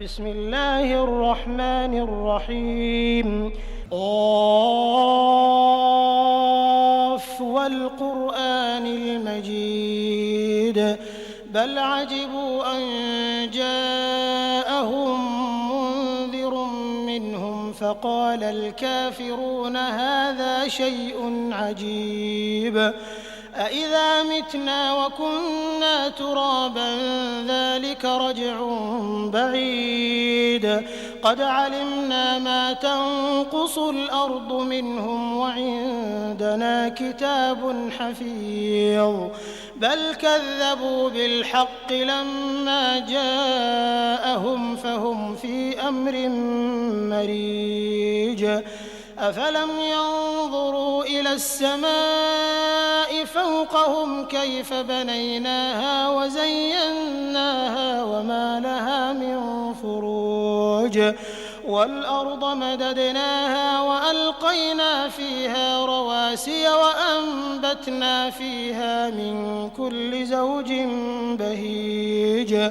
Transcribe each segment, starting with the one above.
بسم الله الرحمن الرحيم. قاف والقرآن المجيد بل عجبوا أن جاءهم منذر منهم فقال الكافرون هذا شيء عجيب أإذا متنا وكنا ترابا ذلك رجع بعيد قد علمنا ما تنقص الأرض منهم وعندنا كتاب حفيظ بل كذبوا بالحق لما جاءهم فهم في أمر مريج أفلم ينظروا إلى السماء فوقهم كيف بنيناها وزيناها وما لها من فروج والأرض مددناها وألقينا فيها رواسي وأنبتنا فيها من كل زوج بهيج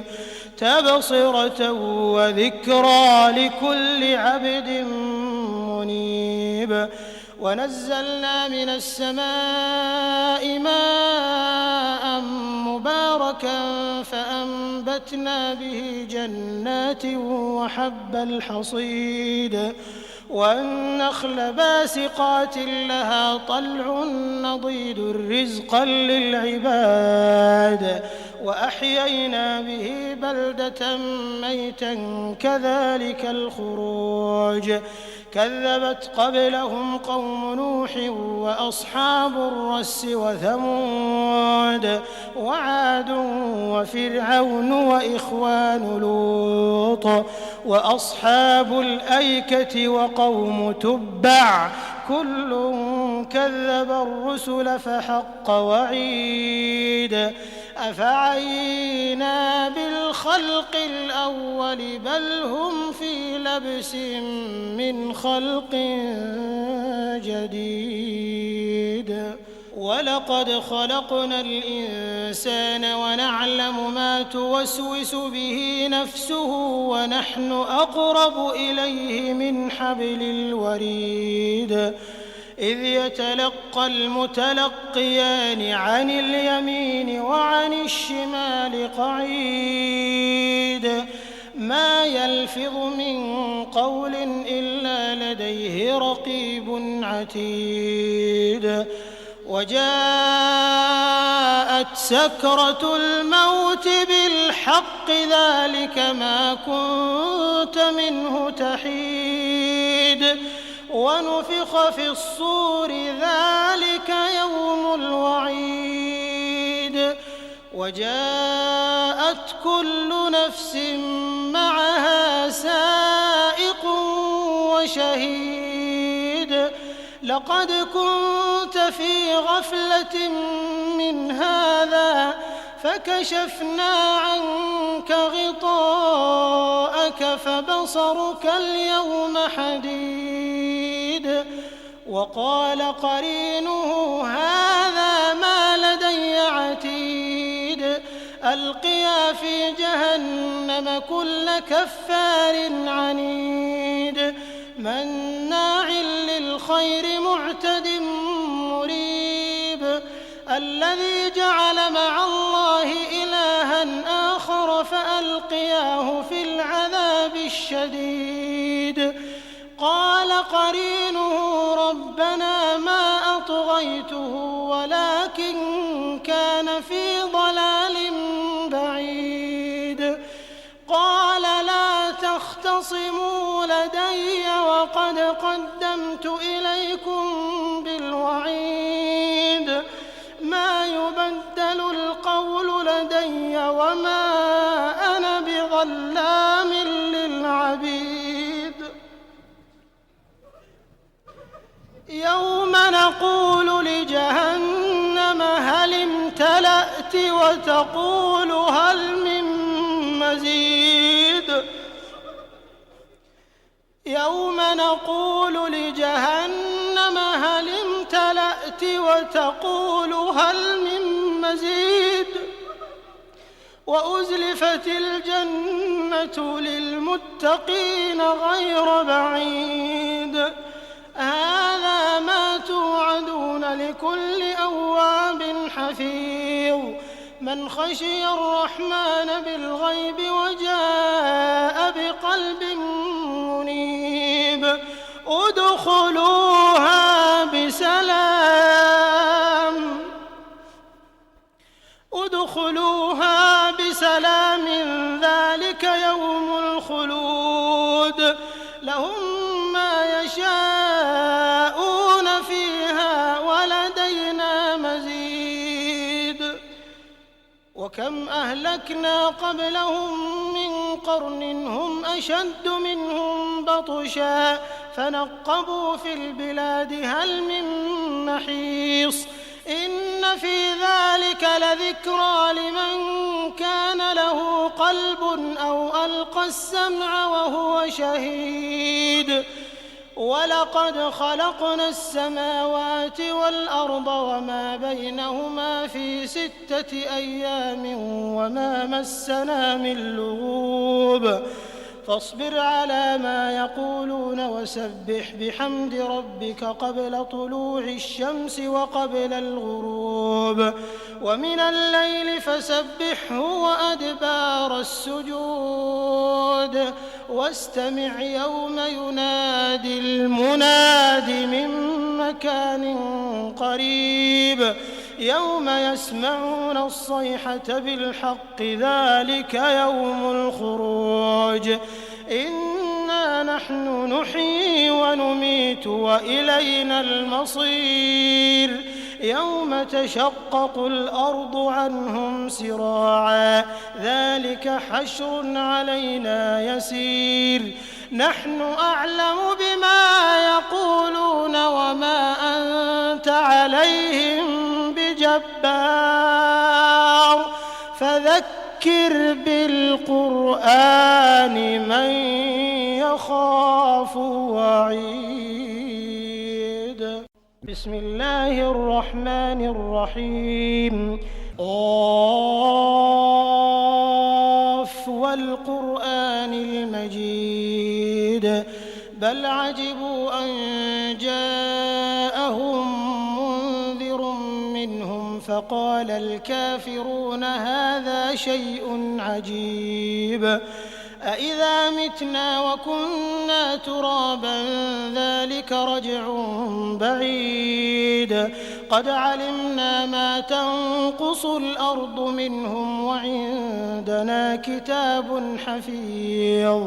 تبصرة وذكرى لكل عبد منيب ونزلنا من السماء ماء مباركا فأنبتنا به جنات وحب الحصيد والنخل باسقات لها طلع نضيد رزقا للعباد وأحيينا به بلدة ميتا كذلك الخروج كذبت قبلهم قوم نوح وأصحاب الرس وثمود وعاد وفرعون وإخوان لوط وأصحاب الأيكة وقوم تبع كل كذب الرسل فحق وعيد أفعينا بالخلق الأول بل هم في لبس من خلق جديد ولقد خلقنا الإنسان ونعلم ما توسوس به نفسه ونحن أقرب إليه من حبل الوريد إذ يتلقى المتلقيان عن اليمين وعن الشمال قعيد ما يلفظ من قول إلا لديه رقيب عتيد وجاءت سكرة الموت بالحق ذلك ما كنت منه تحيد ونفخ في الصور ذلك يوم الوعيد وجاءت كل نفس معها سائق وشهيد لقد كنت في غفلة من هذا فكشفنا عنك غطاءك فبصرك اليوم حديد وقال قرينه هذا ما لدي عتيد ألقيا في جهنم كل كفار عنيد مناع للخير معتد مريب الذي جعل مع الله إلها آخر فألقياه في العذاب الشديد قال قرينه ربنا ما أطغيته ولكن كان في ضلال بعيد قال لا تختصموا لدي وقد قدمت إليكم بالوعيد ما يبدل القول لدي وما أنا بظلام للعبيد يوم نقول لجهنم هل امتلأت وتقول هل من مزيد يوم نقول لجهنم هل امتلأت وتقول هل من مزيد وأزلفت الجنة للمتقين غير بعيد هذا ما توعدون لكل أواب حفيظ من خشي الرحمن بالغيب وجاء بقلب منيب ادخلوها بسلام ذلك يوم الخلود لهم ما يشاءون فيها ولدينا مزيد وكم أهلكنا قبلهم من قرن هم أشد منهم بطشا فنقبوا في البلاد هل من محيص إن في ذلك لذكرى لمن كان له قلب أو ألقى السمع وهو شهيد ولقد خلقنا السماوات والأرض وما بينهما في 6 أيام وما مسنا من لغوب فاصبر على ما يقولون وسبح بحمد ربك قبل طلوع الشمس وقبل الغروب ومن الليل فسبحه وأدبار السجود واستمع يوم ينادي المناد من مكان قريب يوم يسمعون الصيحة بالحق ذلك يوم الخروج إنا نحن نحيي ونميت وإلينا المصير يوم تشقق الأرض عنهم سراعا ذلك حشر علينا يسير نحن أعلم بما يقولون وما أنت عليهم بجبار فذكر بالقرآن من يخاف وعيد بسم الله الرحمن الرحيم قاف والقرآن المجيد بل عجبوا أن جاءهم منذر منهم فقال الكافرون هذا شيء عجيب أإذا متنا وكنا ترابا ذلك رجع بعيد قد علمنا ما تنقص الأرض منهم وعندنا كتاب حفيظ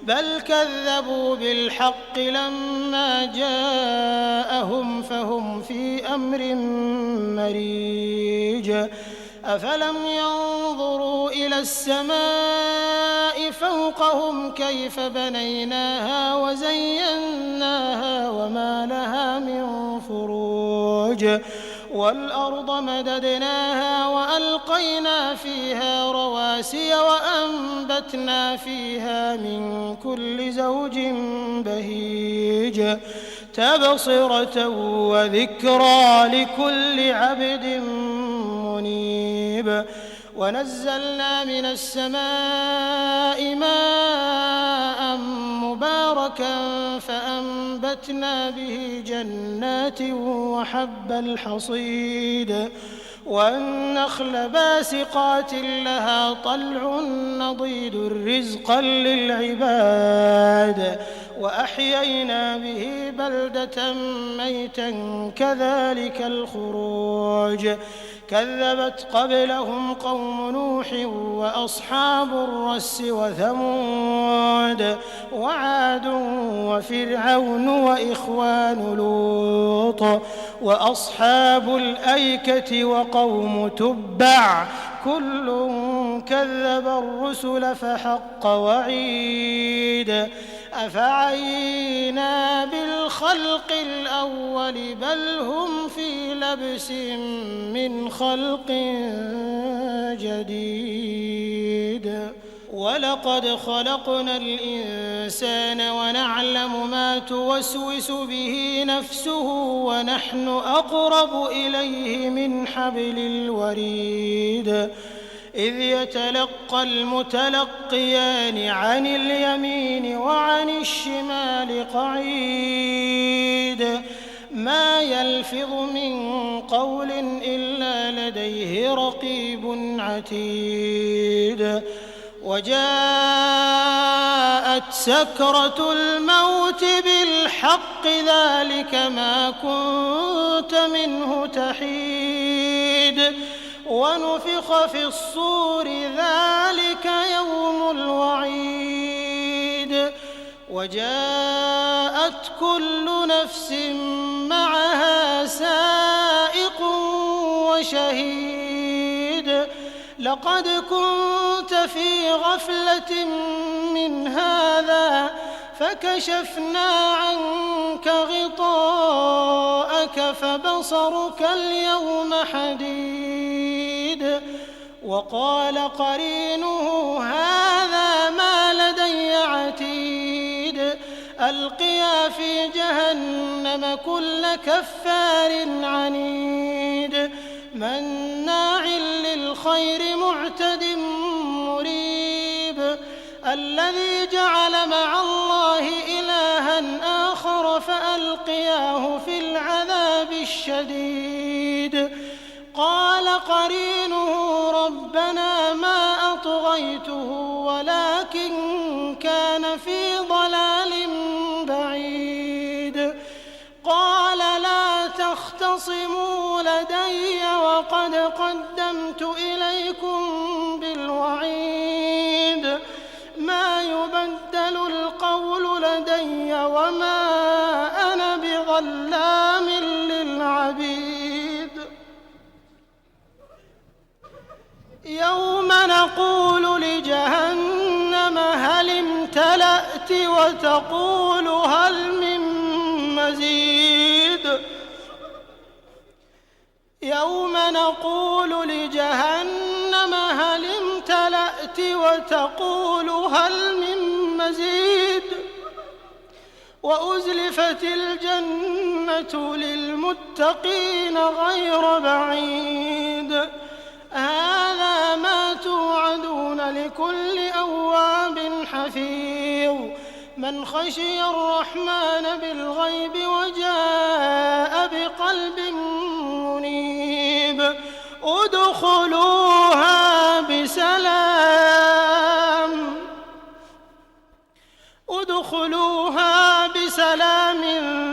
بل كذبوا بالحق لما جاءهم فهم في أمر مريج أفلم ينظروا إلى السماء فوقهم كيف بنيناها وزيناها وما لها من فروج والأرض مددناها وألقينا فيها رواسي وأنبتنا فيها من كل زوج بهيج تبصرة وذكرى لكل عبد منيب ونزلنا من السماء ماء مباركا فأنبتنا به جنات وحب الحصيد والنخل باسقات لها طلع نضيد رزقا للعباد وأحيينا به بلدة ميتا كذلك الخروج كذبت قبلهم قوم نوح وأصحاب الرس وثمود وعاد وفرعون وإخوان لوط وأصحاب الأيكة وقوم تبع كل كذب الرسل فحق وعيد أفعينا بالخلق الأول بل هم في لبس من خلق جديد ولقد خلقنا الإنسان ونعلم ما توسوس به نفسه ونحن أقرب إليه من حبل الوريد إذ يتلقى المتلقيان عن اليمين وعن الشمال قعيد ما يلفظ من قول إلا لديه رقيب عتيد وجاءت سكرة الموت بالحق ذلك ما كنت منه تحيد ونفخ في الصور ذلك يوم الوعيد وجاءت كل نفس معها سائق وشهيد لقد كنت في غفلة من هذا فكشفنا عنك غطاءك فبصرك اليوم حديد وقال قرينه هذا ما لدي عتيد ألقيا في جهنم كل كفار عنيد مناع للخير معتد مريب الذي جعل مع الله إلها آخر فألقياه في العذاب الشديد قال قرينه ربنا ما أطغيته ولكن كان في ضلال بعيد قال لا تختصموا لدي وقد قدمت إليكم بالوعيد ما يبدل القول لدي وما أنا بظلام للعبيد يوم نقول لجهنم هل امتلأت وتقول هل من مزيد يوم نقول لجهنم هل امتلأت وتقول هل من مزيد وأزلفت الجنة للمتقين غير بعيد هذا ما توعدون لكل أواب حفيظ من خشي الرحمن بالغيب وجاء بقلب منيب ادخلوها بسلام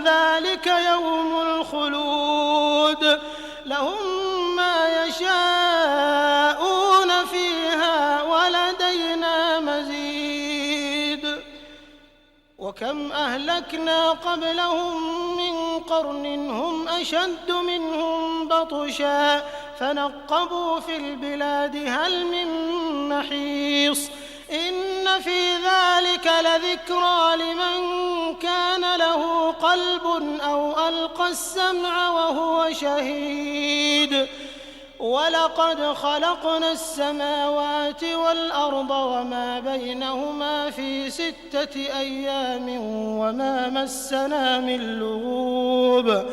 ذلك يوم الخلود لهم ما يشاءون فيها ولدينا مزيد وكم أهلكنا قبلهم من قرن هم أشد منهم بطشا فنقبوا في البلاد هل من محيص إن في ذلك لذكرى لمن كان له قلب أو ألقى السمع وهو شهيد ولقد خلقنا السماوات والأرض وما بينهما في 6 أيام وما مسنا من لغوب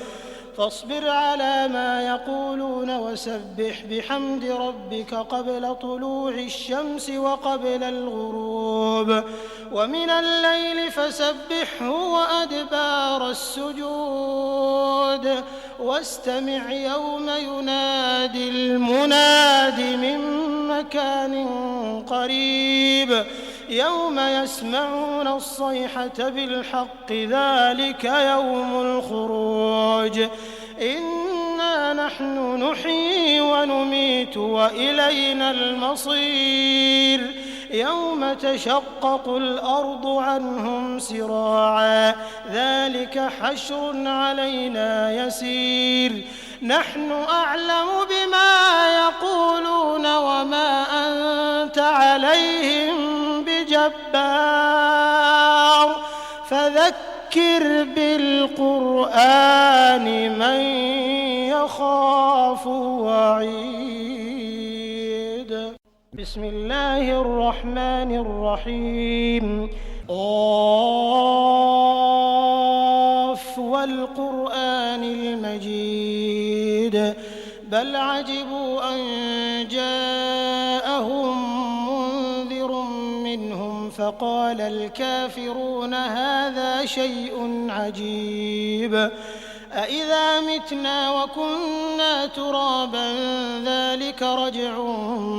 فاصبر على ما يقولون وسبح بحمد ربك قبل طلوع الشمس وقبل الغروب ومن الليل فسبحه وأدبار السجود واستمع يوم ينادي المناد من مكان قريب يوم يسمعون الصيحة بالحق ذلك يوم الخروج إنا نحن نحيي ونميت وإلينا المصير يوم تشقق الأرض عنهم سراعا ذلك حشر علينا يسير نحن أعلم بما يقولون وما أنت عليهم بجبار فذكر بالقرآن من يخاف وعيد بسم الله الرحمن الرحيم قاف والقرآن المجيد بل عجبوا أن جاءهم وقال الكافرون هذا شيء عجيب أإذا متنا وكنا ترابا ذلك رجع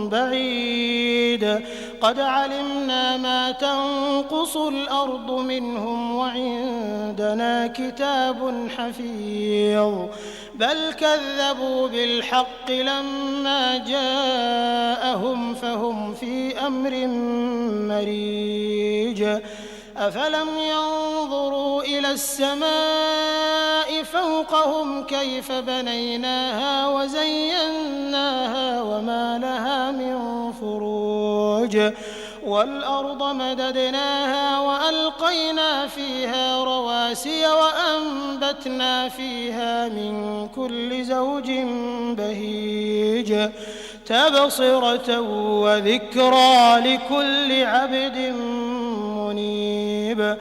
بعيد قد علمنا ما تنقص الأرض منهم وعندنا كتاب حفيظ بل كذبوا بالحق لما جاءهم فهم في أمر مريج أفلم ينظروا إلى السماء فوقهم كيف بنيناها وزيناها وما لها من فروج والأرض مددناها وألقينا فيها رواسي وأنبتنا فيها من كل زوج بهيج تبصرة وذكرى لكل عبد منيب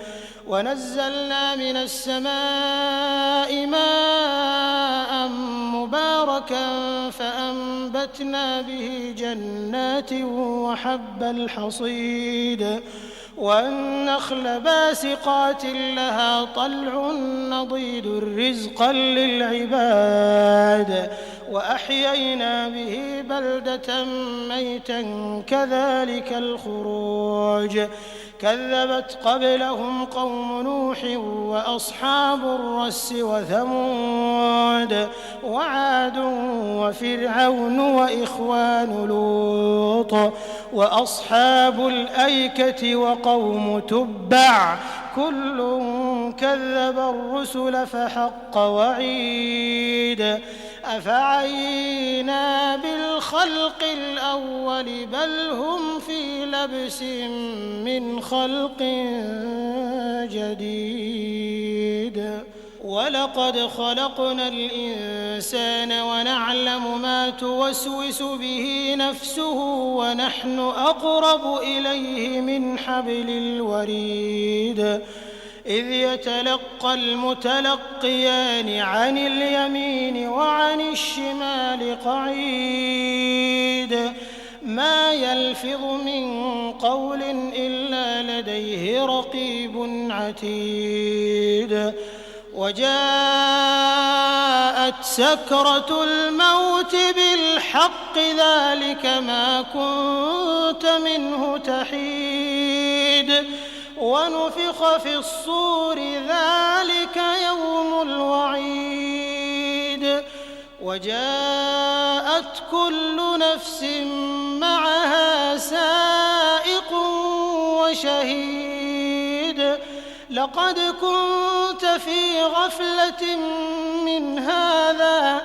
ونزلنا من السماء ماء مباركا فأنبتنا به جنات وحب الحصيد والنخل باسقات لها طلع نضيد رزقا للعباد وأحيينا به بلدة ميتا كذلك الخروج كذبت قبلهم قوم نوح وأصحاب الرس وثمود وعاد وفرعون وإخوان لوط وأصحاب الأيكة وقوم تبع كل كذب الرسل فحق وعيد أفعينا بالخلق الأول بل هم في لبس من خلق جديد ولقد خلقنا الإنسان ونعلم ما توسوس به نفسه ونحن أقرب إليه من حبل الوريد إذ يتلقى المتلقيان عن اليمين وعن الشمال قعيد ما يلفظ من قول إلا لديه رقيب عتيد وجاءت سكرة الموت بالحق ذلك ما كنت منه تحيد ونفخ في الصور ذلك يوم الوعيد وجاءت كل نفس معها سائق وشهيد لقد كنت في غفلة من هذا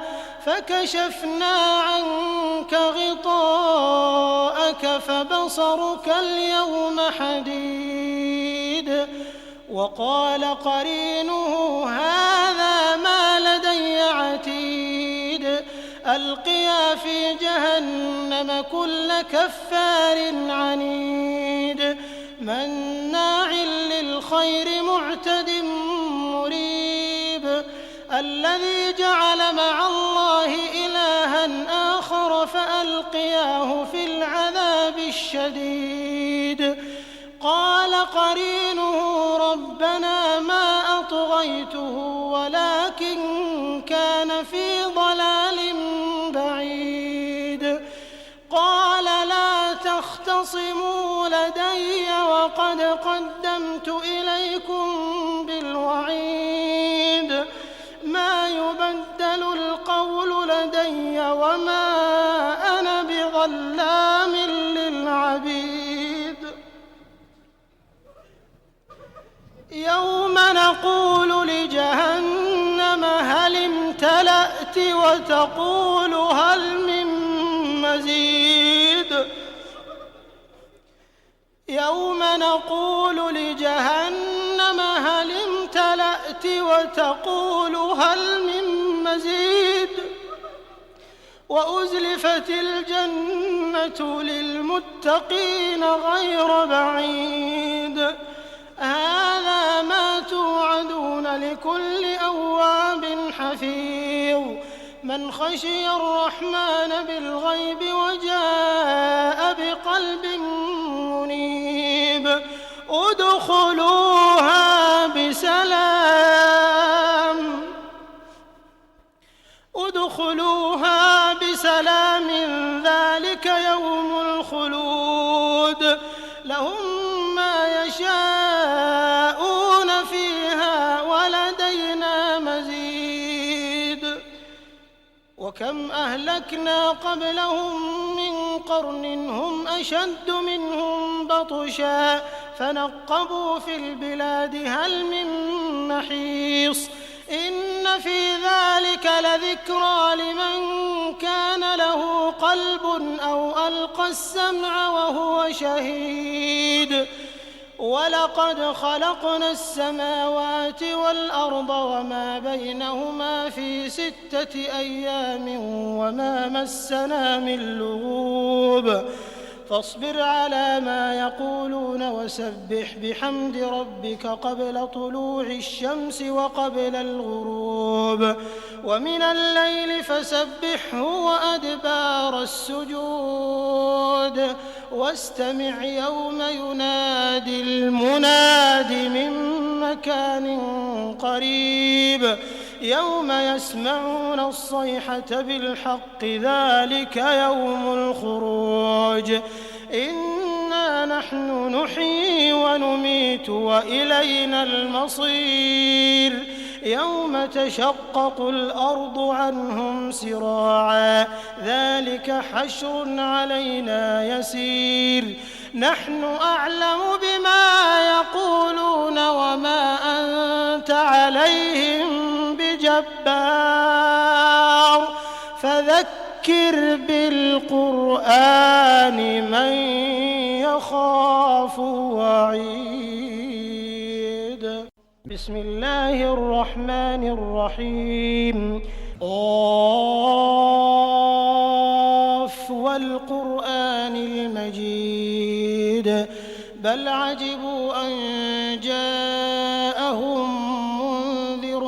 فكشفنا عنك غطاءك فبصرك اليوم حديد وقال قرينه هذا ما لدي عتيد ألقيا في جهنم كل كفار عنيد مناع للخير معتد مريب الذي جعل مع الله إلها آخر فألقياه في العذاب الشديد قال قرينه ربنا ما أطغيته ولكن كان في ضلال بعيد قال لا تختصموا لدي وقد قدمت إليكم بالوعيد ما يبدل القول لدي وما أنا بظلام للعبيد يوم نقول لجهنم هل امتلأت وتقول هل من مزيد يوم نقول لجهنم هل امتلأت وتقول هل من مزيد وأزلفت الجنة للمتقين غير بعيد هذا ما توعدون لكل أواب حفيظ من خشي الرحمن بالغيب وجاء بقلب منيب ادخلوها بسلام ذلك يوم الخلود لهم ما يشاءون فيها ولدينا مزيد وكم أهلكنا قبلهم من قرن هم أشد منهم بطشا فنقبوا في البلاد هل من محيص إن في ذلك لذكرى لمن كان له قلب أو ألقى السمع وهو شهيد ولقد خلقنا السماوات والأرض وما بينهما في 6 أيام وما مسنا من لغوب فاصبر على ما يقولون وسبح بحمد ربك قبل طلوع الشمس وقبل الغروب ومن الليل فسبحه وأدبار السجود واستمع يوم ينادي المناد من مكان قريب يوم يسمعون الصيحة بالحق ذلك يوم الخروج إنا نحن نحيي ونميت وإلينا المصير يوم تشقق الأرض عنهم سراعا ذلك حشر علينا يسير نحن أعلم بما يقولون وما أنت عليهم بجبار فذكر بالقرآن من يخاف وعيد بسم الله الرحمن الرحيم قاف والقرآن المجيد بل عجبوا أن جاءهم منذر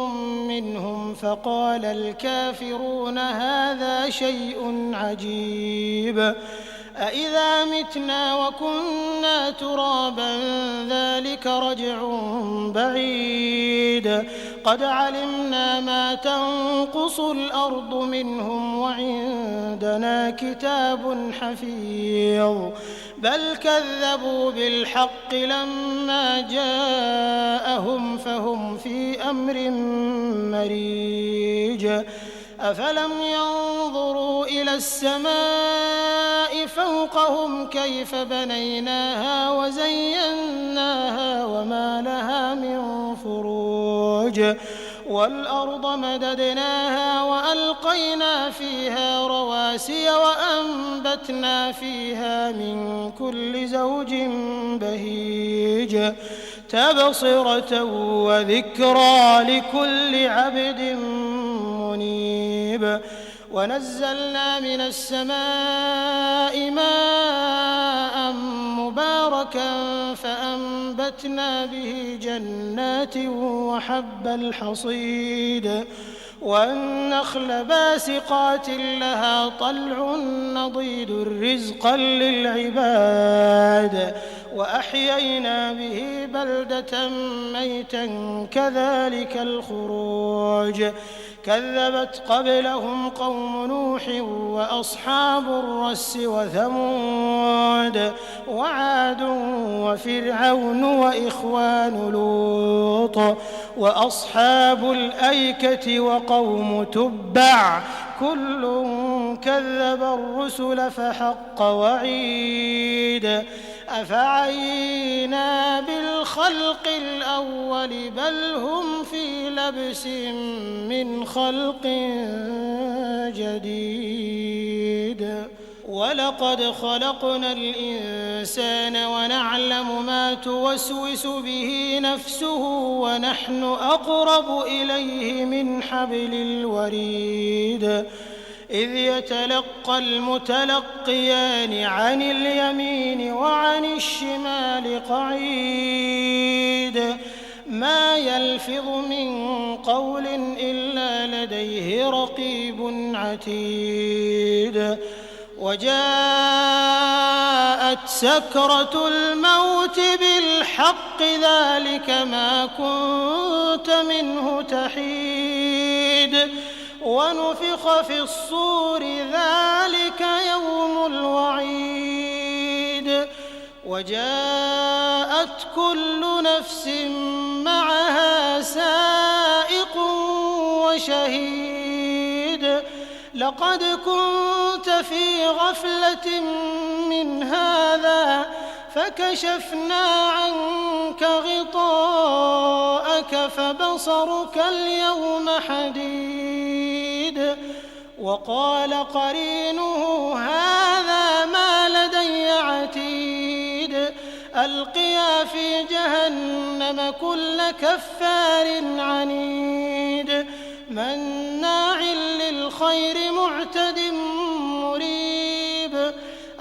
منهم فقال الكافرون هذا شيء عجيب أإذا متنا وكنا ترابا ذلك رجع بعيد قد علمنا ما تنقص الأرض منهم وعندنا كتاب حفيظ بل كذبوا بالحق لما جاءهم فهم في أمر مريج أفلم ينظروا إلى السماء فوقهم كيف بنيناها وزيناها وما لها من فروج والأرض مددناها وألقينا فيها رواسي وأنبتنا فيها من كل زوج بهيج تبصرة وذكرى لكل عبد منيب ونزلنا من السماء ماء مباركا فأنبتنا به جنات وحب الحصيد والنخل باسقات لها طلع نضيد رزقا للعباد وأحيينا به بلدة ميتا كذلك الخروج كذبت قبلهم قوم نوح وأصحاب الرس وثمود وعاد وفرعون وإخوان لوط وأصحاب الأيكة وقوم تبع كل كذب الرسل فحق وعيد أفعينا بالخلق الأول بل هم في لبس من خلق جديد ولقد خلقنا الإنسان ونعلم ما توسوس به نفسه ونحن أقرب إليه من حبل الوريد إذ يتلقى المتلقيان عن اليمين وعن الشمال قعيد ما يلفظ من قول إلا لديه رقيب عتيد وجاءت سكرة الموت بالحق ذلك ما كنت منه تحيد ونفخ في الصور ذلك يوم الوعيد وجاءت كل نفس معها سائق وشهيد لقد كنت في غفلة من هذا فكشفنا عنك غطاءك فبصرك اليوم حديد وقال قرينه هذا ما لدي عتيد ألقيا في جهنم كل كفار عنيد مناع للخير معتد مريب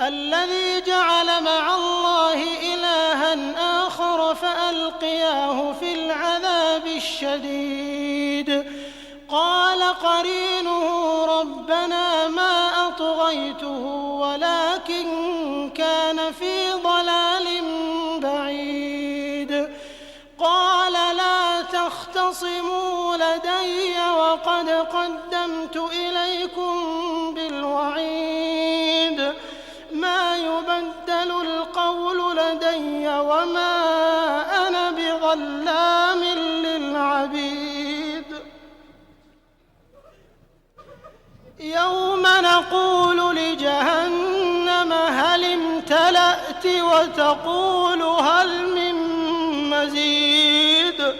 الذي جعل مع الله إلها آخر فألقياه في العذاب الشديد قال قرينه ربنا ما أطغيته ولكن كان في ضلال بعيد قال لا تختصموا لدي وقد قدمت إليكم بالوعيد ما يبدل القول لدي وما أنا بظلام للعبيد يوم نقول لجهنم هل امتلأت وتقول هل من مزيد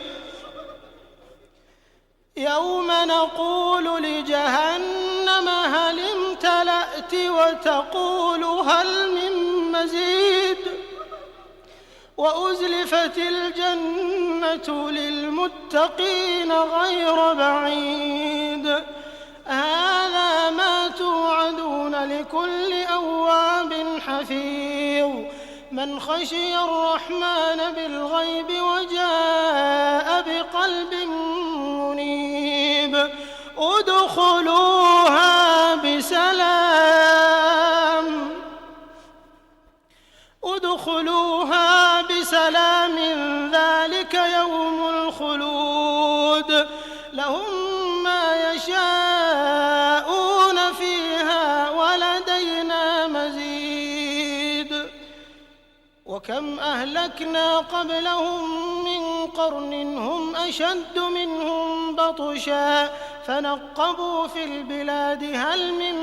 يوم نقول لجهنم هل امتلأت وتقول هل من مزيد وأزلفت الجنة للمتقين غير بعيد هذا ما توعدون لكل أواب حفيظ من خشي الرحمن بالغيب وجاء بقلب منيب ادخلوها بسلام ذلك يوم الخلود لهم ما يشاءون فيها ولدينا مزيد وكم أهلكنا قبلهم من قرن هم أشد منهم بطشا فنقبوا في البلاد هل من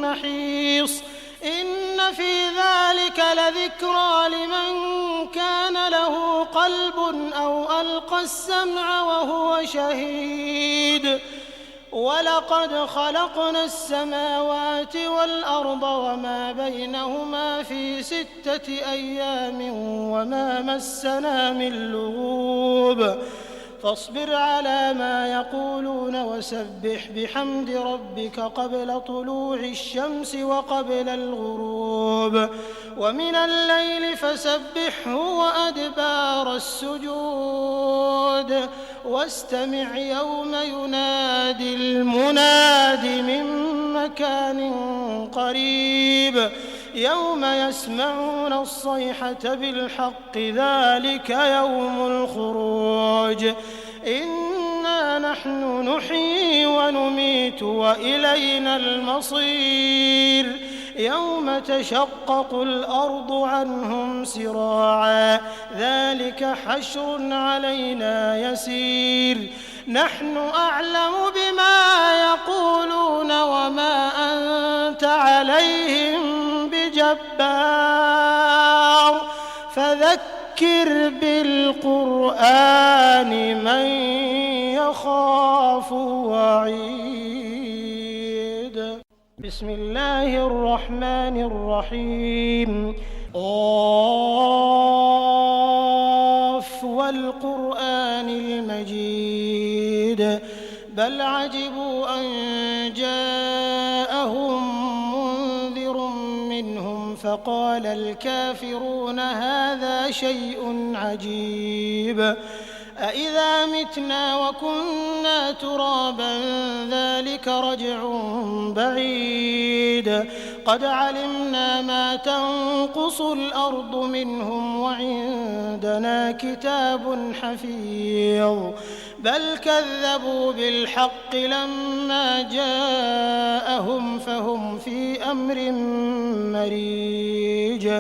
محيص إن في ذلك لذكرى لمن كان له قلب أو ألقى السمع وهو شهيد ولقد خلقنا السماوات والأرض وما بينهما في 6 أيام وما مسنا من لغوب فاصبر على ما يقولون وسبح بحمد ربك قبل طلوع الشمس وقبل الغروب ومن الليل فسبحه وأدبار السجود واستمع يوم ينادي المناد من مكان قريب يوم يسمعون الصيحة بالحق ذلك يوم الخروج إنا نحن نحيي ونميت وإلينا المصير يوم تشقق الأرض عنهم سراعا ذلك حشر علينا يسير نحن أعلم بما يقولون وما أنت عليهم بجبار فذكر بالقرآن من يخاف وعيد بسم الله الرحمن الرحيم قاف والقرآن المجيد بل عجبوا أن جاءهم منذر منهم فقال الكافرون هذا شيء عجيب أإذا متنا وكنا ترابا ذلك رجع بعيد قد علمنا ما تنقص الأرض منهم وعندنا كتاب حفيظ بل كذبوا بالحق لما جاءهم فهم في أمر مريج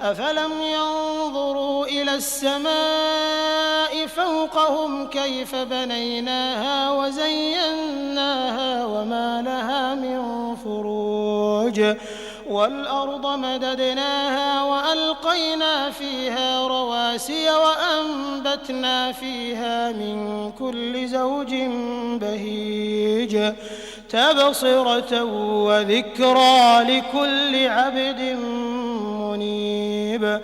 أفلم ينظروا إلى السماء فوقهم كيف بنيناها وزيناها وما لها من فروج والأرض مددناها وألقينا فيها رواسي وأنبتنا فيها من كل زوج بهيج تبصرة وذكرى لكل عبد منيب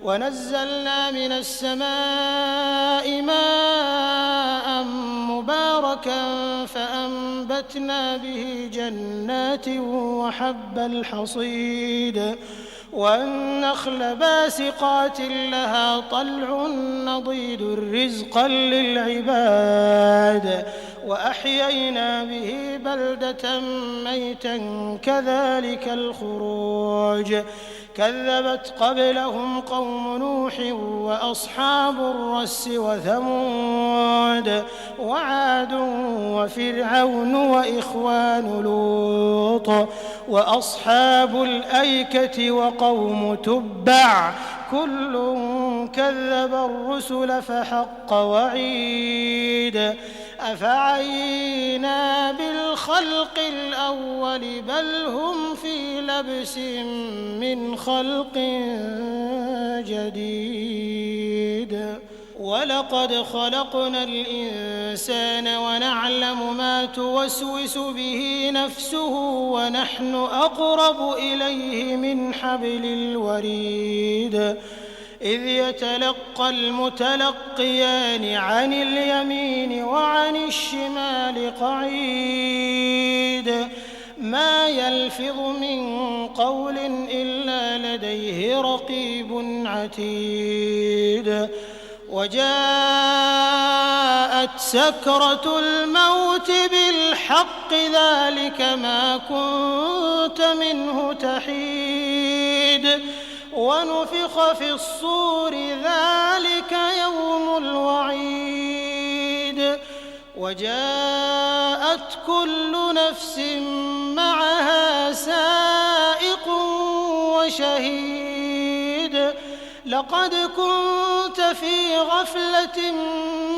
ونزلنا من السماء ماء مباركا فأنبتنا به جنات وحب الحصيد والنخل باسقات لها طلع نضيد رزقا للعباد وأحيينا به بلدة ميتا كذلك الخروج كذبت قبلهم قوم نوح وأصحاب الرس وثمود وعاد وفرعون وإخوان لوط وأصحاب الأيكة وقوم تبع كل كذب الرسل فحق وعيد أفعينا بالخلق الأول بل هم في لبس من خلق جديد ولقد خلقنا الإنسان ونعلم ما توسوس به نفسه ونحن أقرب إليه من حبل الوريد إذ يتلقى المتلقيان عن اليمين وعن الشمال قعيد ما يلفظ من قول إلا لديه رقيب عتيد وجاءت سكرة الموت بالحق ذلك ما كنت منه تحيد ونفخ في الصور ذلك يوم الوعيد وجاءت كل نفس معها سائق وشهيد لقد كنت في غفلة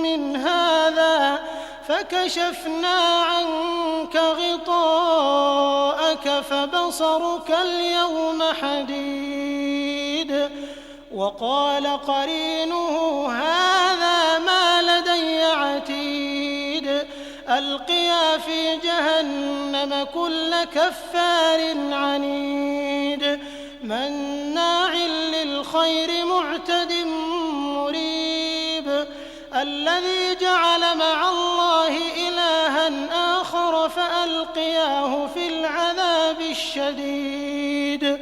من هذا فكشفنا عنك غطاءك فبصرك اليوم حديد وقال قرينه هذا ما لدي عتيد ألقيا في جهنم كل كفار عنيد مناع للخير معتد مريب الذي جعل مع الله إلها آخر فألقياه في العذاب الشديد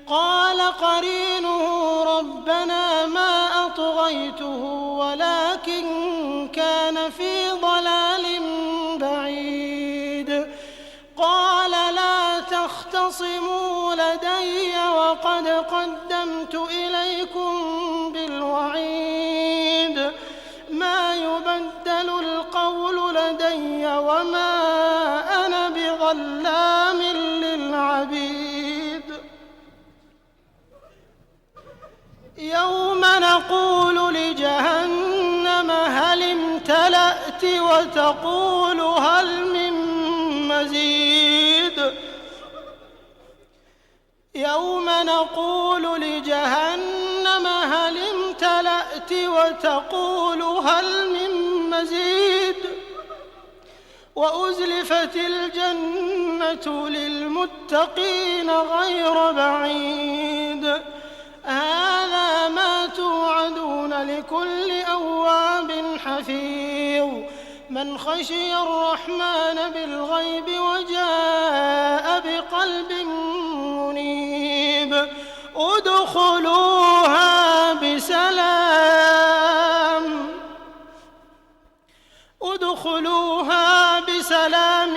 قال قرينه ربنا ما أطغيته ولكن كان في ضلال بعيد قال لا تختصموا لدي وقد قدمت إليكم بالوعيد ما يبدل القول لدي وما أنا بظلام للعبيد يوم نقول لجهنم هل امتلأت وتقول هل من مزيد يوم نقول لجهنم هل امتلأت وتقول هل من مزيد وأزلفت الجنة للمتقين غير بعيد هذا ما توعدون لكل أواب حفيظ من خشي الرحمن بالغيب وجاء بقلب منيب ادخلوها بسلام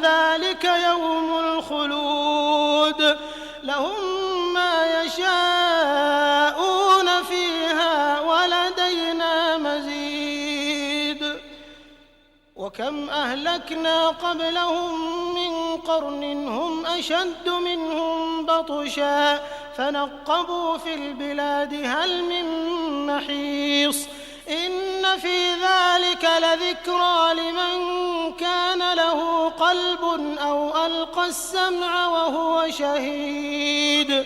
ذلك يوم الخلود وكم أهلكنا قبلهم من قرن هم أشد منهم بطشا فنقبوا في البلاد هل من محيص إن في ذلك لذكرى لمن كان له قلب أو ألقى السمع وهو شهيد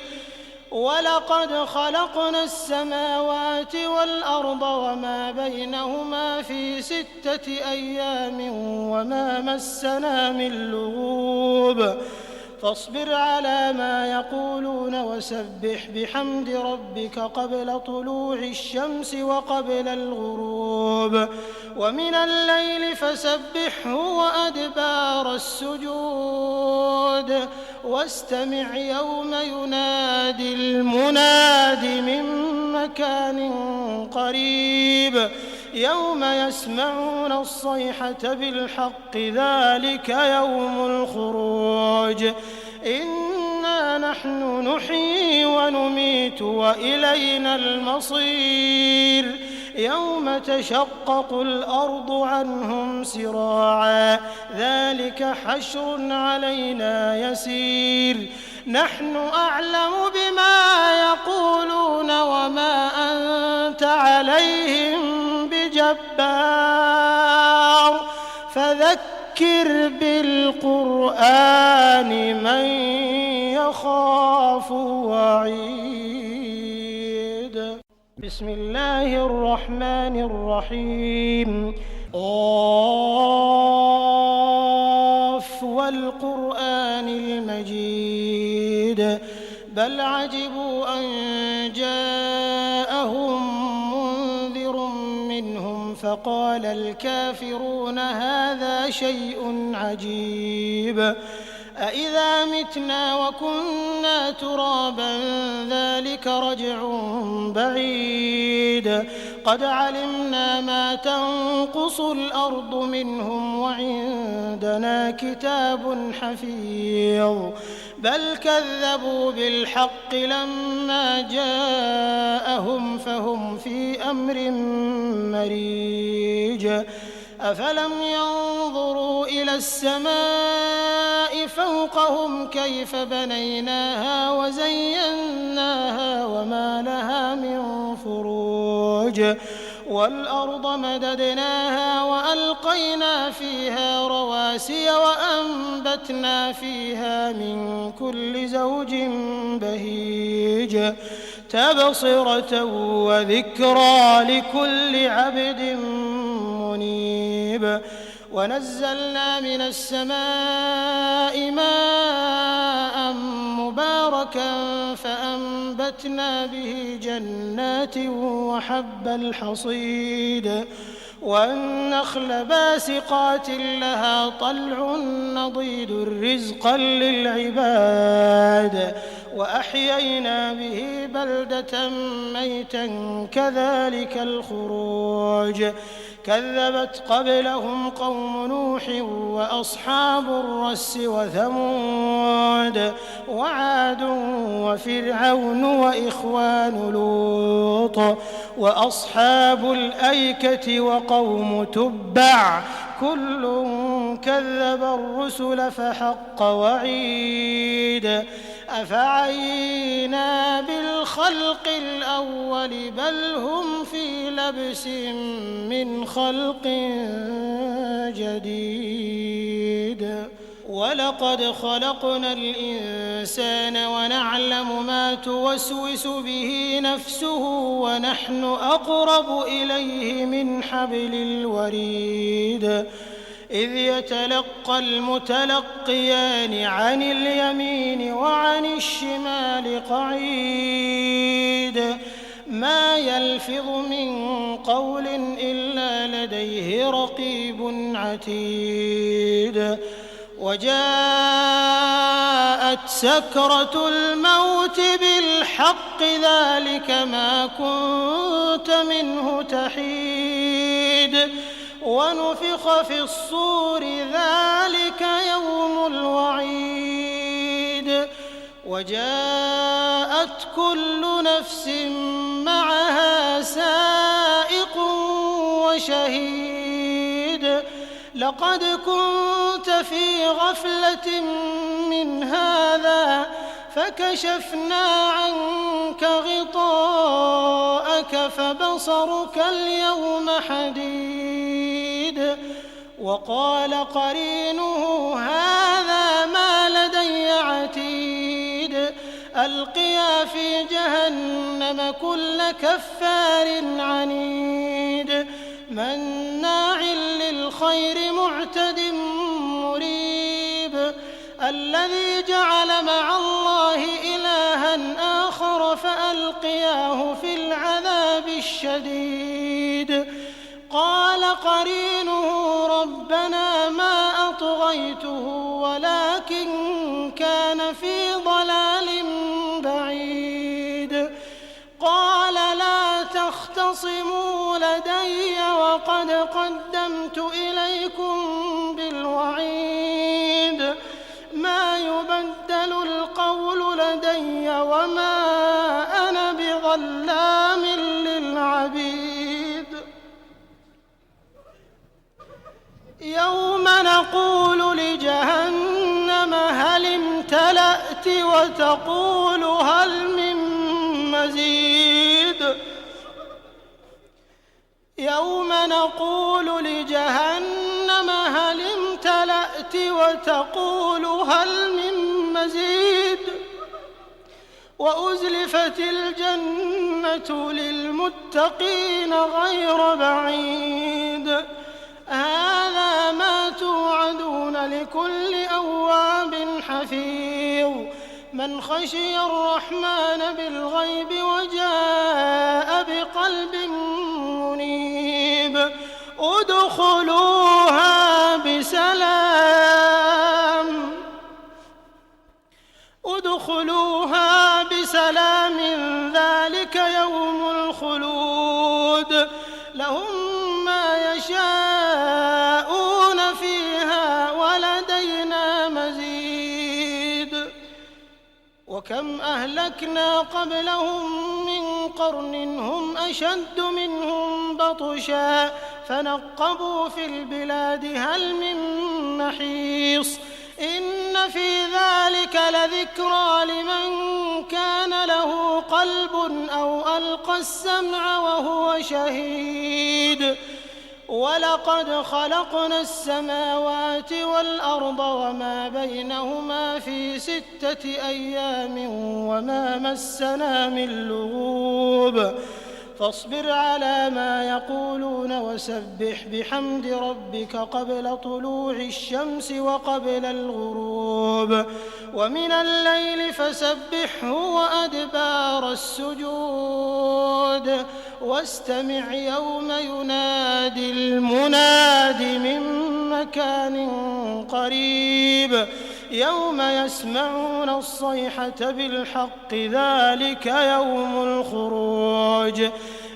ولقد خلقنا السماوات والأرض وما بينهما في 6 أيام وما مسنا من لغوب فاصبر على ما يقولون وسبح بحمد ربك قبل طلوع الشمس وقبل الغروب ومن الليل فسبحه وأدبار السجود واستمع يوم ينادي المناد من مكان قريب يوم يسمعون الصيحة بالحق ذلك يوم الخروج إنا نحن نحيي ونميت وإلينا المصير يوم تشقق الأرض عنهم سراعا ذلك حشر علينا يسير نحن أعلم بما يقولون وما أنت عليهم بجبار فذكر بالقرآن من يخاف وعيد بسم الله الرحمن الرحيم قاف والقرآن المجيد بل عجبوا أن جاءهم منذر منهم فقال الكافرون هذا شيء عجيب أإذا متنا وكنا ترابا ذلك رجع بعيد قد علمنا ما تنقص الأرض منهم وعندنا كتاب حفيظ بل كذبوا بالحق لما جاءهم فهم في أمر مريج أفلم ينظروا إلى السماء فوقهم كيف بنيناها وزيناها وما لها من فروج والأرض مددناها وألقينا فيها رواسي وأنبتنا فيها من كل زوج بهيج تبصرة وذكرى لكل عبد منيب ونزلنا من السماء ماء مباركا فأنبتنا به جنات وحب الحصيد والنخل باسقات لها طلع نضيد رزقا للعباد وأحيينا به بلدة ميتا كذلك الخروج كذبت قبلهم قوم نوح وأصحاب الرس وثمود وعاد وفرعون وإخوان لوط وأصحاب الأيكة وقوم تبع كل كذب الرسل فحق وعيد أفعينا بالخلق الأول بل هم في لبس من خلق جديد ولقد خلقنا الإنسان ونعلم ما توسوس به نفسه ونحن أقرب إليه من حبل الوريد إذ يتلقى المتلقيان عن اليمين وعن الشمال قعيد ما يلفظ من قول إلا لديه رقيب عتيد وجاءت سكرة الموت بالحق ذلك ما كنت منه تحيد ونفخ في الصور ذلك يوم الوعيد وجاءت كل نفس معها سائق وشهيد لقد كنت في غفلة من هذا فكشفنا عنك غطاءك فبصرك اليوم حديد وقال قرينه هذا ما لدي عتيد ألقيا في جهنم كل كفار عنيد مناع للخير معتد مريب الذي جعل مع الله إلها آخر فألقياه في العذاب الشديد قال قرينه ربنا ما أطغيته ولكن كان في ضلال بعيد قال لا تختصموا لدي وقد قدمت إليكم بالوعيد ما يبدل القول لدي وما أنا بظلام للعبيد يوم نقول لجهنم هل امتلأت وتقول هل من مزيد يوم نقول لجهنم هل امتلأت وتقول هل من مزيد وأزلفت الجنة للمتقين غير بعيد هذا ما توعدون لكل أواب حفيظ من خشي الرحمن بالغيب وجاء بقلب منيب ادخلوها بسلام ذلك يوم الخلود لهم ما يشاءون فيها ولدينا مزيد وكم أهلكنا قبلهم من قرن هم أشد منهم بطشا فنقبوا في البلاد هل من محيص إن في ذلك لذكرى لمن كان له قلب أو ألقى السمع وهو شهيد ولقد خلقنا السماوات والأرض وما بينهما في 6 أيام وما مسنا من لغوب فاصبر على ما يقولون وسبح بحمد ربك قبل طلوع الشمس وقبل الغروب ومن الليل فسبحه وأدبار السجود واستمع يوم ينادي المناد من مكان قريب يوم يسمعون الصيحة بالحق ذلك يوم الخروج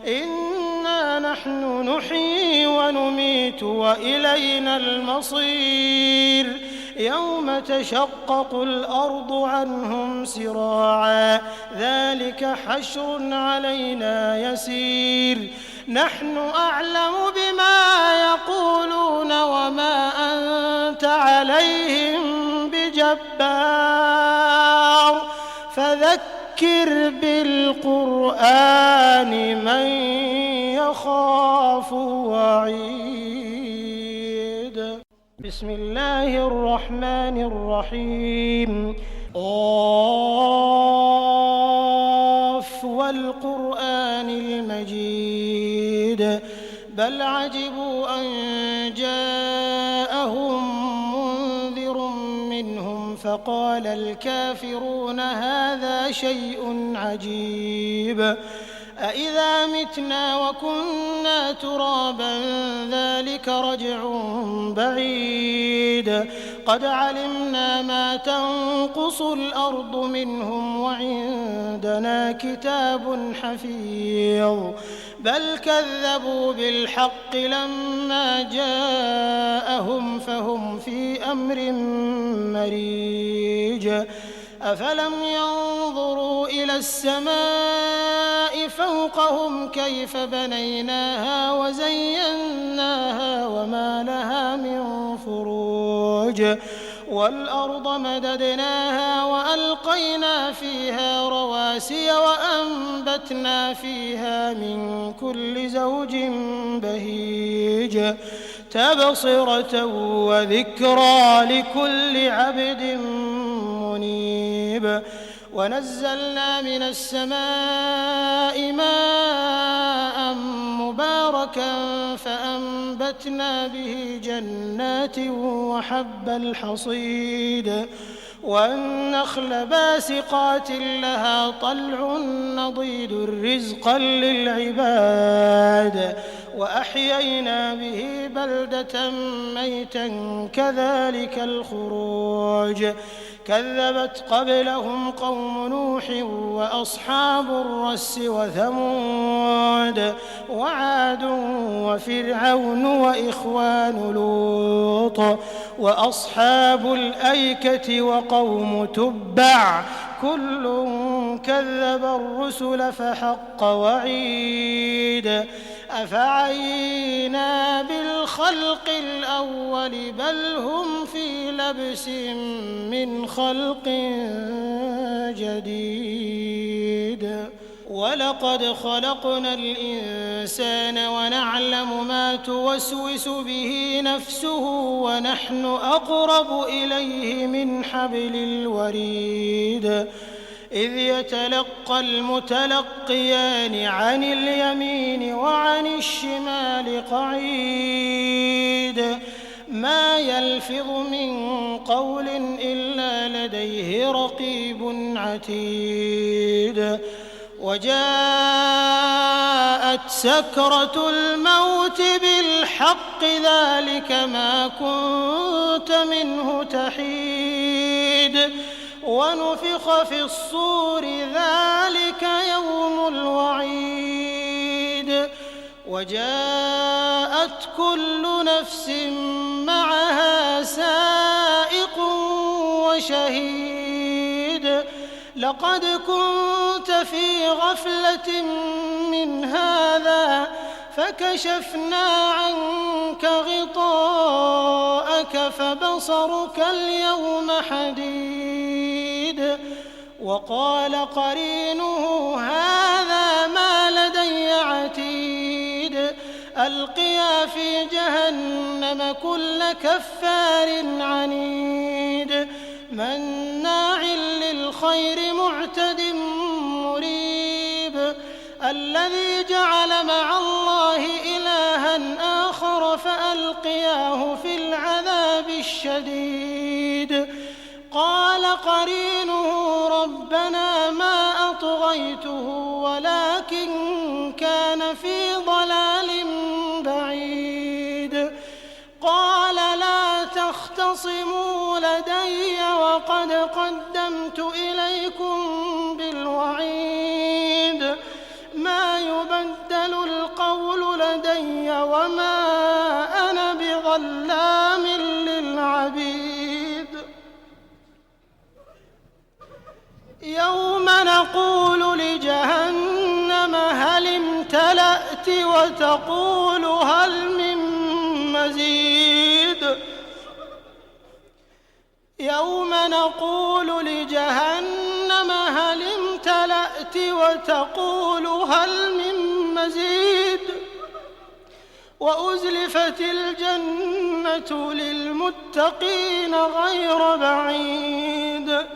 إنا نحن نحيي ونميت وإلينا المصير يوم تشقق الأرض عنهم سراعا ذلك حشر علينا يسير نحن أعلم بما يقولون وما أنت عليهم بجبار فذكر بالقرآن من يخاف وعيد بسم الله الرحمن الرحيم قاف والقرآن المجيد بل عجبوا أن جاءهم منذر منهم فقال الكافرون هذا شيء عجيب أإذا متنا وكنا ترابا ذلك رجع بعيد قد علمنا ما تنقص الأرض منهم وعندنا كتاب حفيظ بل كذبوا بالحق لما جاءهم فهم في أمر مريج أفلم ينظروا إلى السماء فوقهم كيف بنيناها وزيناها وما لها من والأرض مددناها وألقينا فيها رواسي وأنبتنا فيها من كل زوج بهيج تبصرة وذكرى لكل عبد منيب ونزلنا من السماء ماء مباركا فأنبتنا به جنات وحب الحصيد والنخل باسقات لها طلع نضيد رزقا للعباد وأحيينا به بلدة ميتا كذلك الخروج كذبت قبلهم قوم نوح وأصحاب الرس وثمود وعاد وفرعون وإخوان لوط وأصحاب الأيكة وقوم تبع كل كذب الرسل فحق وعيد أفعينا بالخلق الأول بل هم في لبس من خلق جديد ولقد خلقنا الإنسان ونعلم ما توسوس به نفسه ونحن أقرب إليه من حبل الوريد إذ يتلقى المتلقيان عن اليمين وعن الشمال قعيد ما يلفظ من قول إلا لديه رقيب عتيد وجاءت سكرة الموت بالحق ذلك ما كنت منه تحيد ونفخ في الصور ذلك يوم الوعيد وجاءت كل نفس معها سائق وشهيد لقد كنت في غفلة من هذا فكشفنا عنك غطاءك فبصرك اليوم حديد وقال قرينه هذا ما لدي عتيد ألقيا في جهنم كل كفار عنيد مناع للخير معتد مريب الذي جعل مع الله إلها آخر فألقياه في العذاب الشديد قال قرينه ربنا ما أطغيته ولكن كان في ضلال بعيد قال لا تختصموا لدي وقد قدمت إليكم بالوعيد ما يبدل القول لدي وما أنا بظلام للعبيد يوم نقول لجهنم هل امتلأت وتقول هل من مزيد يوم نقول لجهنم هل امتلأت وتقول هل من مزيد وأزلفت الجنة للمتقين غير بعيد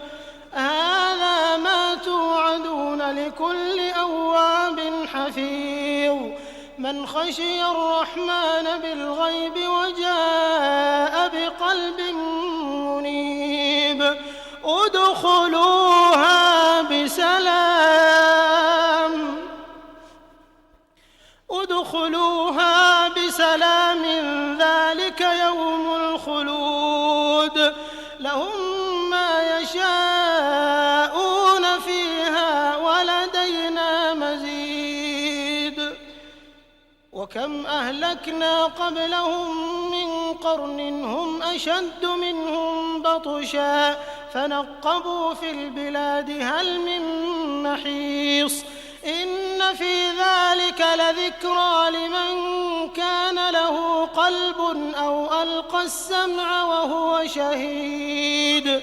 هذا ما توعدون لكل أواب حفيظ من خشي الرحمن بالغيب وجاء بقلب منيب ادخلوها بسلام ذلك يوم الخلود لهم ما يشاءون فيها ولدينا مزيد وكم أهلكنا قبلهم من قرن هم أشد منهم بطشا فنقبوا في البلاد هل من محيص إن في ذلك لذكرى لمن كان له قلب أو ألقى السمع وهو شهيد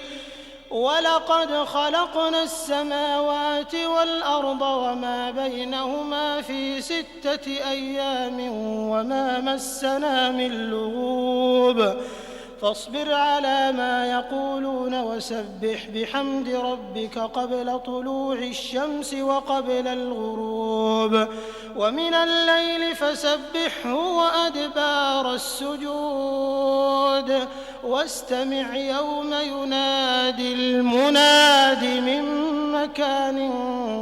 ولقد خلقنا السماوات والأرض وما بينهما في 6 أيام وما مسنا من لغوب فاصبر على ما يقولون وسبح بحمد ربك قبل طلوع الشمس وقبل الغروب ومن الليل فسبحه وأدبار السجود واستمع يوم ينادي المناد من مكان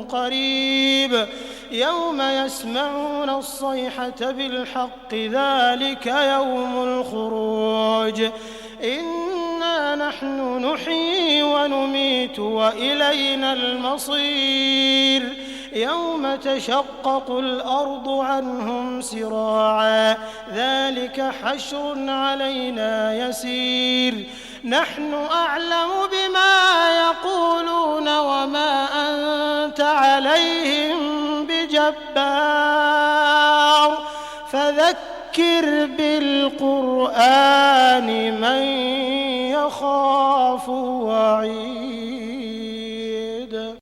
قريب يوم يسمعون الصيحة بالحق ذلك يوم الخروج إنا نحن نحيي ونميت وإلينا المصير يوم تشقق الأرض عنهم سراعا ذلك حشر علينا يسير نحن أعلم بما يقولون وما أنت عليهم بجبار فذكر بالقرآن من يخاف وعيد